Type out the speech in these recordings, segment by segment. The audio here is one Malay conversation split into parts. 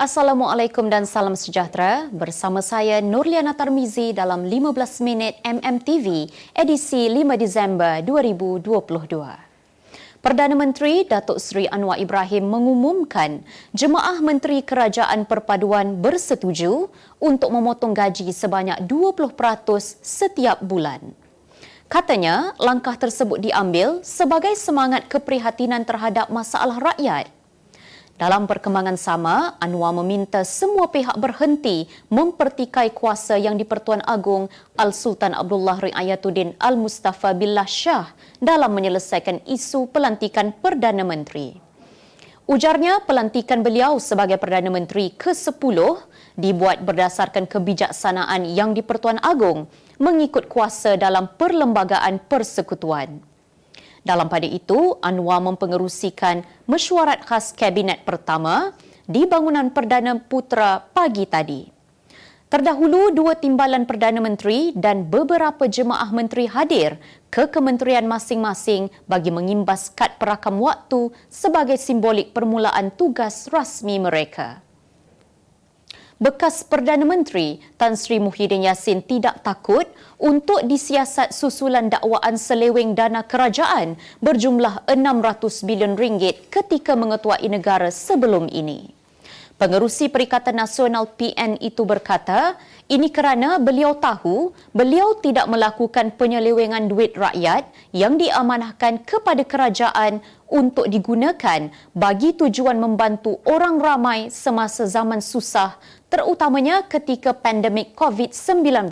Assalamualaikum dan salam sejahtera. Bersama saya Nurliana Tarmizi dalam 15 minit MMTV edisi 5 Disember 2022. Perdana Menteri Datuk Seri Anwar Ibrahim mengumumkan Jemaah Menteri Kerajaan Perpaduan bersetuju untuk memotong gaji sebanyak 20% setiap bulan. Katanya, langkah tersebut diambil sebagai semangat keprihatinan terhadap masalah rakyat. Dalam perkembangan sama, Anwar meminta semua pihak berhenti mempertikai kuasa yang di-Pertuan Agong Al-Sultan Abdullah Riayatuddin Al-Mustafa Billah Shah dalam menyelesaikan isu pelantikan Perdana Menteri. Ujarnya, pelantikan beliau sebagai Perdana Menteri ke-10 dibuat berdasarkan kebijaksanaan yang di-Pertuan Agong mengikut kuasa dalam Perlembagaan Persekutuan. Dalam pada itu, Anwar mempengerusikan mesyuarat khas Kabinet pertama di bangunan Perdana Putra pagi tadi. Terdahulu, 2 timbalan Perdana Menteri dan beberapa jemaah menteri hadir ke kementerian masing-masing bagi mengimbas kad perakam waktu sebagai simbolik permulaan tugas rasmi mereka. Bekas Perdana Menteri Tan Sri Muhyiddin Yassin tidak takut untuk disiasat susulan dakwaan seleweng dana kerajaan berjumlah 600 bilion ringgit ketika mengetuai negara sebelum ini. Pengerusi Perikatan Nasional PN itu berkata, ini kerana beliau tahu beliau tidak melakukan penyelewengan duit rakyat yang diamanahkan kepada kerajaan untuk digunakan bagi tujuan membantu orang ramai semasa zaman susah, terutamanya ketika pandemik COVID-19.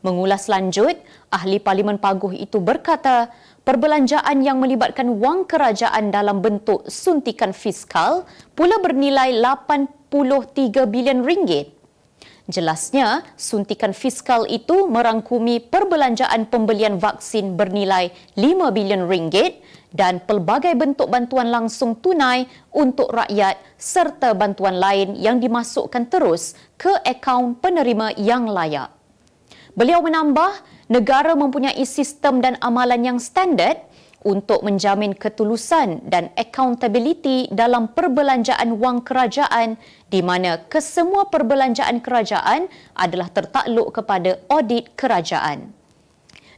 Mengulas lanjut, Ahli Parlimen Paguh itu berkata, perbelanjaan yang melibatkan wang kerajaan dalam bentuk suntikan fiskal pula bernilai 83 bilion ringgit. Jelasnya, suntikan fiskal itu merangkumi perbelanjaan pembelian vaksin bernilai 5 bilion ringgit dan pelbagai bentuk bantuan langsung tunai untuk rakyat serta bantuan lain yang dimasukkan terus ke akaun penerima yang layak. Beliau menambah, negara mempunyai sistem dan amalan yang standard untuk menjamin ketulusan dan accountability dalam perbelanjaan wang kerajaan di mana kesemua perbelanjaan kerajaan adalah tertakluk kepada audit kerajaan.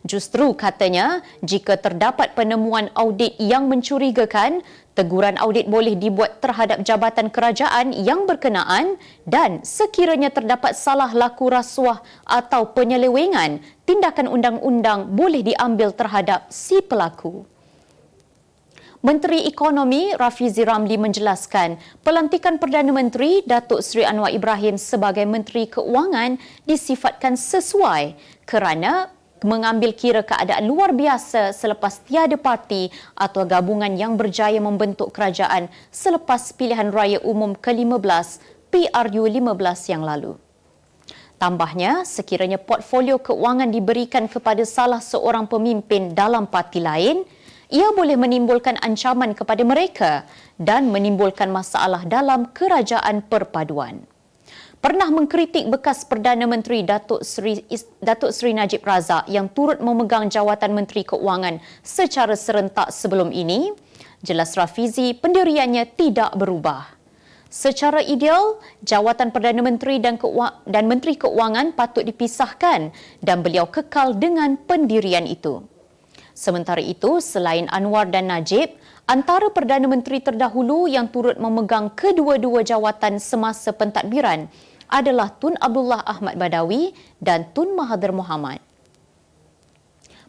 Justru katanya, jika terdapat penemuan audit yang mencurigakan, teguran audit boleh dibuat terhadap jabatan kerajaan yang berkenaan dan sekiranya terdapat salah laku rasuah atau penyelewengan, tindakan undang-undang boleh diambil terhadap si pelaku. Menteri Ekonomi Rafizi Ramli menjelaskan pelantikan Perdana Menteri Datuk Seri Anwar Ibrahim sebagai Menteri Keuangan disifatkan sesuai kerana mengambil kira keadaan luar biasa selepas tiada parti atau gabungan yang berjaya membentuk kerajaan selepas pilihan raya umum ke-15 PRU15 yang lalu. Tambahnya, sekiranya portfolio keuangan diberikan kepada salah seorang pemimpin dalam parti lain, ia boleh menimbulkan ancaman kepada mereka dan menimbulkan masalah dalam kerajaan perpaduan. Pernah mengkritik bekas Perdana Menteri Datuk Seri Najib Razak yang turut memegang jawatan Menteri Keuangan secara serentak sebelum ini, jelas Rafizi pendiriannya tidak berubah. Secara ideal, jawatan Perdana Menteri dan Menteri Keuangan patut dipisahkan dan beliau kekal dengan pendirian itu. Sementara itu, selain Anwar dan Najib, antara Perdana Menteri terdahulu yang turut memegang kedua-dua jawatan semasa pentadbiran adalah Tun Abdullah Ahmad Badawi dan Tun Mahathir Mohamad.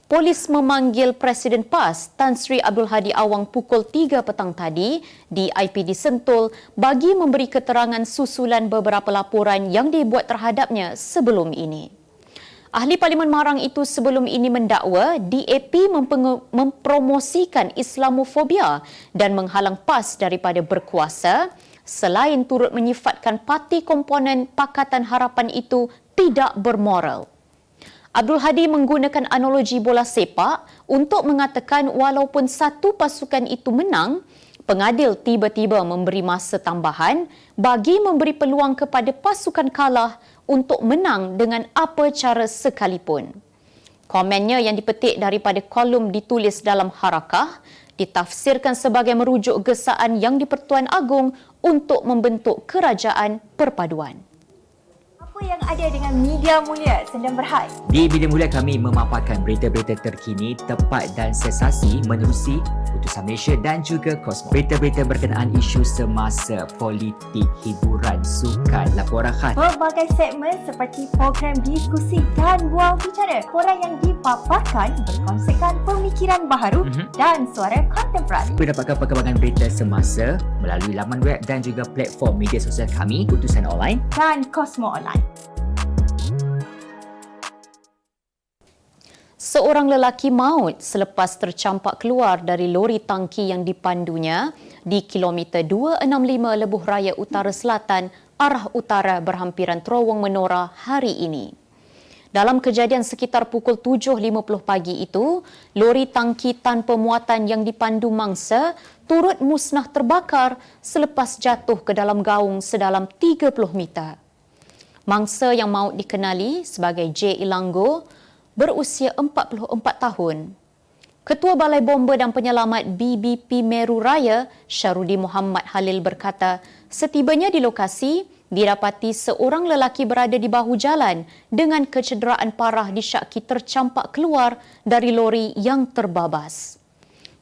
Polis memanggil Presiden PAS Tan Sri Abdul Hadi Awang pukul 3 petang tadi di IPD Sentul bagi memberi keterangan susulan beberapa laporan yang dibuat terhadapnya sebelum ini. Ahli Parlimen Marang itu sebelum ini mendakwa DAP mempromosikan Islamofobia dan menghalang PAS daripada berkuasa, selain turut menyifatkan parti komponen Pakatan Harapan itu tidak bermoral. Abdul Hadi menggunakan analogi bola sepak untuk mengatakan walaupun satu pasukan itu menang, pengadil tiba-tiba memberi masa tambahan bagi memberi peluang kepada pasukan kalah untuk menang dengan apa cara sekalipun. Komennya yang dipetik daripada kolum ditulis dalam Harakah ditafsirkan sebagai merujuk gesaan Yang di-Pertuan Agong untuk membentuk kerajaan perpaduan. Apa yang ada dengan Media Mulia Sdn Bhd? Di Media Mulia kami memaparkan berita-berita terkini, tepat dan sensasi menerusi putusan Malaysia dan juga kosmos. Berita-berita berkenaan isu semasa, politik, hiburan, sukan, laporan khas. Pelbagai segmen seperti program diskusi dan bual bicara. Polanya yang dipaparkan berkonsepkan pemikiran baharu dan suara kontemporari. Dapatkan perkembangan berita semasa melalui laman web dan juga platform media sosial kami, Putusan Online dan Kosmo Online. Seorang lelaki maut selepas tercampak keluar dari lori tangki yang dipandunya di kilometer 265 Lebuh Raya Utara Selatan, arah utara berhampiran Terowong Menora hari ini. Dalam kejadian sekitar pukul 7.50 pagi itu, lori tangki tanpa muatan yang dipandu mangsa turut musnah terbakar selepas jatuh ke dalam gaung sedalam 30 meter. Mangsa yang maut dikenali sebagai J. Ilanggo berusia 44 tahun. Ketua Balai Bomba dan Penyelamat BBP Meru Raya, Syarudi Muhammad Halil berkata, setibanya di lokasi, didapati seorang lelaki berada di bahu jalan dengan kecederaan parah disyaki tercampak keluar dari lori yang terbabas.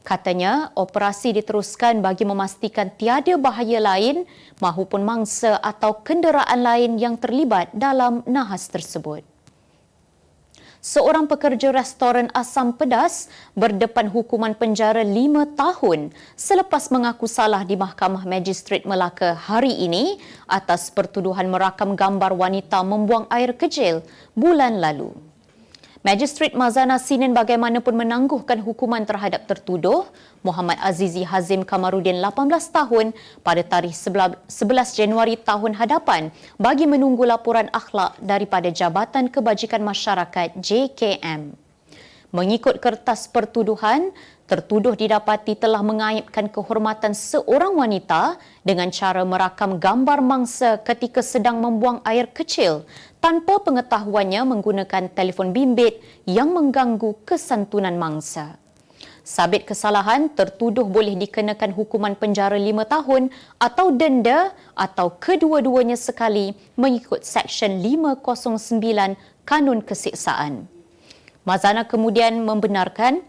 Katanya, operasi diteruskan bagi memastikan tiada bahaya lain mahupun mangsa atau kenderaan lain yang terlibat dalam nahas tersebut. Seorang pekerja restoran asam pedas berdepan hukuman penjara 5 tahun selepas mengaku salah di Mahkamah Magistrate Melaka hari ini atas pertuduhan merakam gambar wanita membuang air kecil bulan lalu. Magistrate Mazana Sinin bagaimanapun menangguhkan hukuman terhadap tertuduh Muhammad Azizi Hazim Kamarudin 18 tahun pada tarikh 11 Januari tahun hadapan bagi menunggu laporan akhlak daripada Jabatan Kebajikan Masyarakat JKM. Mengikut kertas pertuduhan, tertuduh didapati telah mengaibkan kehormatan seorang wanita dengan cara merakam gambar mangsa ketika sedang membuang air kecil tanpa pengetahuannya menggunakan telefon bimbit yang mengganggu kesantunan mangsa. Sabit kesalahan, tertuduh boleh dikenakan hukuman penjara 5 tahun atau denda atau kedua-duanya sekali mengikut Seksyen 509 Kanun Kesiksaan. Mazana kemudian membenarkan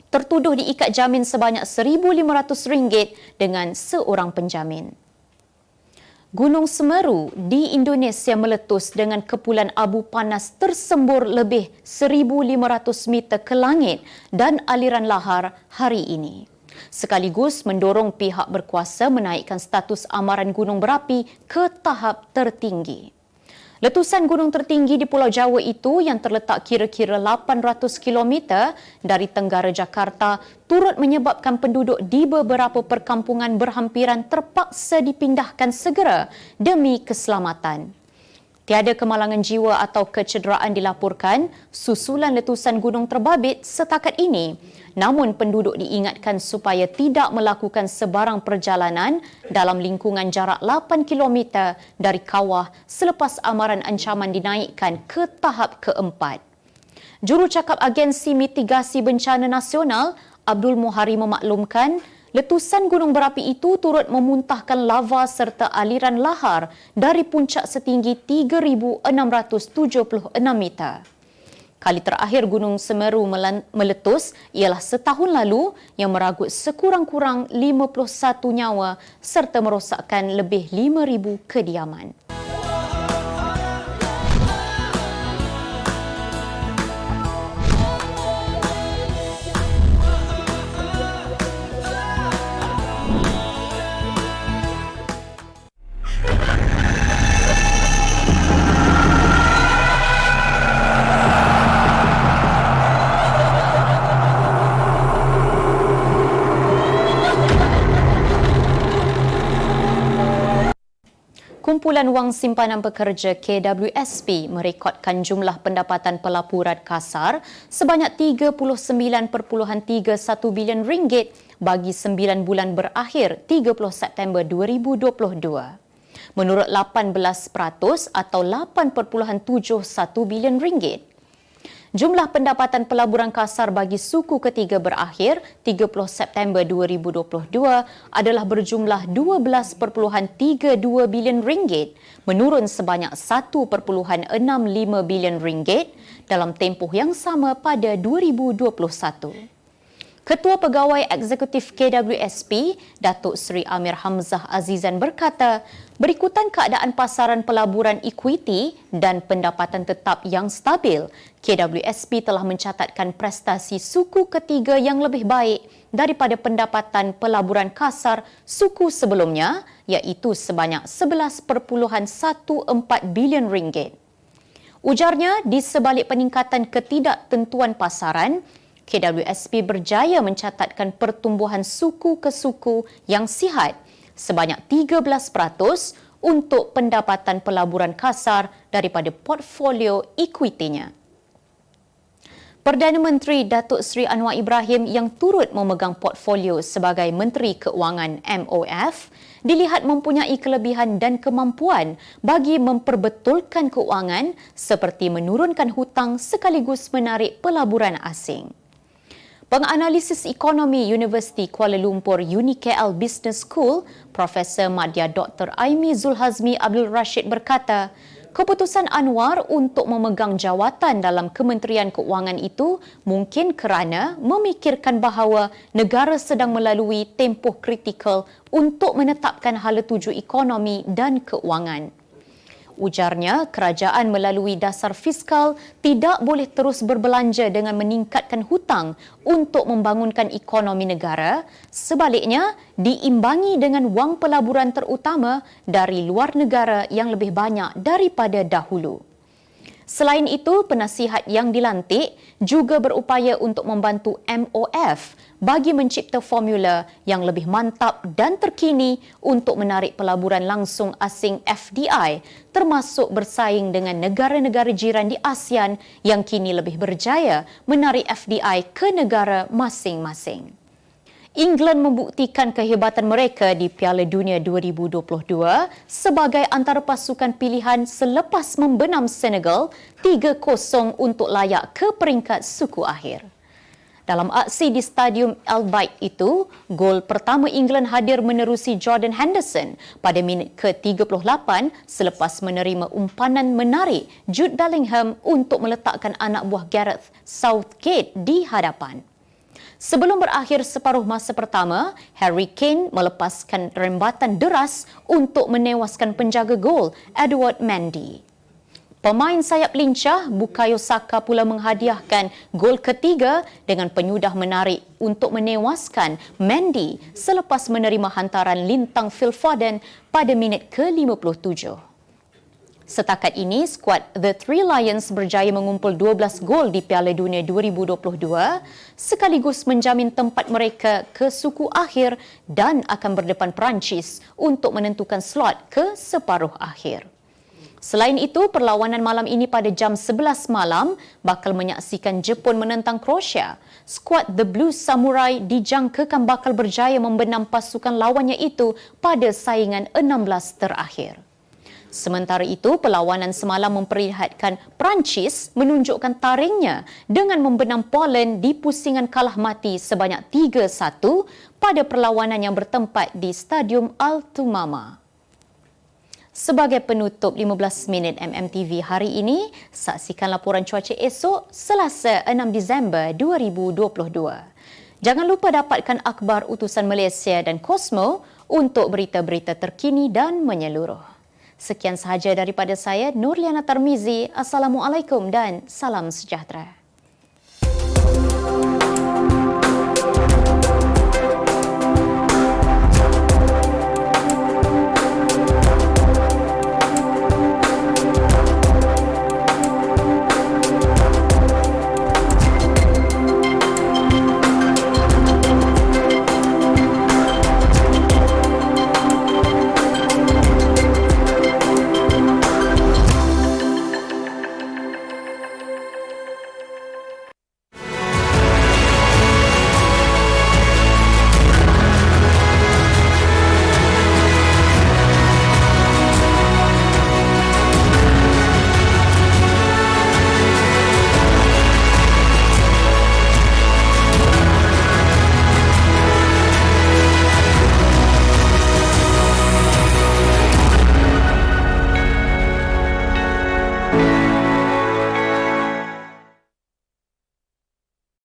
tertuduh diikat jamin sebanyak RM1,500 dengan seorang penjamin. Gunung Semeru di Indonesia meletus dengan kepulan abu panas tersembur lebih 1,500 meter ke langit dan aliran lahar hari ini. Sekaligus mendorong pihak berkuasa menaikkan status amaran gunung berapi ke tahap tertinggi. Letusan gunung tertinggi di Pulau Jawa itu yang terletak kira-kira 800 km dari tenggara Jakarta turut menyebabkan penduduk di beberapa perkampungan berhampiran terpaksa dipindahkan segera demi keselamatan. Tiada kemalangan jiwa atau kecederaan dilaporkan susulan letusan gunung terbabit setakat ini. Namun penduduk diingatkan supaya tidak melakukan sebarang perjalanan dalam lingkungan jarak 8 km dari kawah selepas amaran ancaman dinaikkan ke tahap keempat. Jurucakap Agensi Mitigasi Bencana Nasional, Abdul Muhari memaklumkan, letusan gunung berapi itu turut memuntahkan lava serta aliran lahar dari puncak setinggi 3,676 meter. Kali terakhir Gunung Semeru meletus ialah setahun lalu yang meragut sekurang-kurang 51 nyawa serta merosakkan lebih 5,000 kediaman. Kumpulan Wang Simpanan Pekerja KWSP merekodkan jumlah pendapatan pelaburan kasar sebanyak RM39.31 bilion bagi 9 bulan berakhir 30 September 2022. Menurut 18% atau RM8.71 bilion. jumlah pendapatan pelaburan kasar bagi suku ketiga berakhir 30 September 2022 adalah berjumlah 12.32 bilion ringgit, menurun sebanyak 1.65 bilion ringgit dalam tempoh yang sama pada 2021. Ketua Pegawai Eksekutif KWSP, Datuk Seri Amir Hamzah Azizan berkata, berikutan keadaan pasaran pelaburan ekuiti dan pendapatan tetap yang stabil, KWSP telah mencatatkan prestasi suku ketiga yang lebih baik daripada pendapatan pelaburan kasar suku sebelumnya, iaitu sebanyak 11.14 bilion ringgit. Ujarnya, di sebalik peningkatan ketidaktentuan pasaran, KWSP berjaya mencatatkan pertumbuhan suku ke suku yang sihat sebanyak 13% untuk pendapatan pelaburan kasar daripada portfolio ekuitinya. Perdana Menteri Datuk Seri Anwar Ibrahim yang turut memegang portfolio sebagai Menteri Keuangan MOF dilihat mempunyai kelebihan dan kemampuan bagi memperbetulkan keuangan seperti menurunkan hutang sekaligus menarik pelaburan asing. Penganalisis Ekonomi Universiti Kuala Lumpur UniKL Business School, Profesor Madya Dr. Aimi Zulhazmi Abdul Rashid berkata, keputusan Anwar untuk memegang jawatan dalam Kementerian Keuangan itu mungkin kerana memikirkan bahawa negara sedang melalui tempoh kritikal untuk menetapkan hala tuju ekonomi dan keuangan. Ujarnya, kerajaan melalui dasar fiskal tidak boleh terus berbelanja dengan meningkatkan hutang untuk membangunkan ekonomi negara. Sebaliknya, diimbangi dengan wang pelaburan terutama dari luar negara yang lebih banyak daripada dahulu. Selain itu, penasihat yang dilantik juga berupaya untuk membantu MOF bagi mencipta formula yang lebih mantap dan terkini untuk menarik pelaburan langsung asing FDI, termasuk bersaing dengan negara-negara jiran di ASEAN yang kini lebih berjaya menarik FDI ke negara masing-masing. England membuktikan kehebatan mereka di Piala Dunia 2022 sebagai antara pasukan pilihan selepas membenam Senegal 3-0 untuk layak ke peringkat suku akhir. Dalam aksi di Stadium Al Bayt itu, gol pertama England hadir menerusi Jordan Henderson pada minit ke-38 selepas menerima umpanan menarik Jude Bellingham untuk meletakkan anak buah Gareth Southgate di hadapan. Sebelum berakhir separuh masa pertama, Harry Kane melepaskan rembatan deras untuk menewaskan penjaga gol Edward Mendy. Pemain sayap lincah Bukayo Saka pula menghadiahkan gol ketiga dengan penyudah menarik untuk menewaskan Mendy selepas menerima hantaran lintang Phil Foden pada minit ke-57. Setakat ini, skuad The Three Lions berjaya mengumpul 12 gol di Piala Dunia 2022 sekaligus menjamin tempat mereka ke suku akhir dan akan berdepan Perancis untuk menentukan slot ke separuh akhir. Selain itu, perlawanan malam ini pada jam 11 malam bakal menyaksikan Jepun menentang Kroasia. Skuad The Blue Samurai dijangkakan bakal berjaya membenam pasukan lawannya itu pada saingan 16 terakhir. Sementara itu, perlawanan semalam memperlihatkan Perancis menunjukkan taringnya dengan membenam Poland di pusingan kalah mati sebanyak 3-1 pada perlawanan yang bertempat di Stadium Al-Tumama. Sebagai penutup 15 minit MMTV hari ini, saksikan laporan cuaca esok Selasa 6 Disember 2022. Jangan lupa dapatkan akhbar utusan Malaysia dan Cosmo untuk berita-berita terkini dan menyeluruh. Sekian sahaja daripada saya, Nurliana Tarmizi. Assalamualaikum dan salam sejahtera.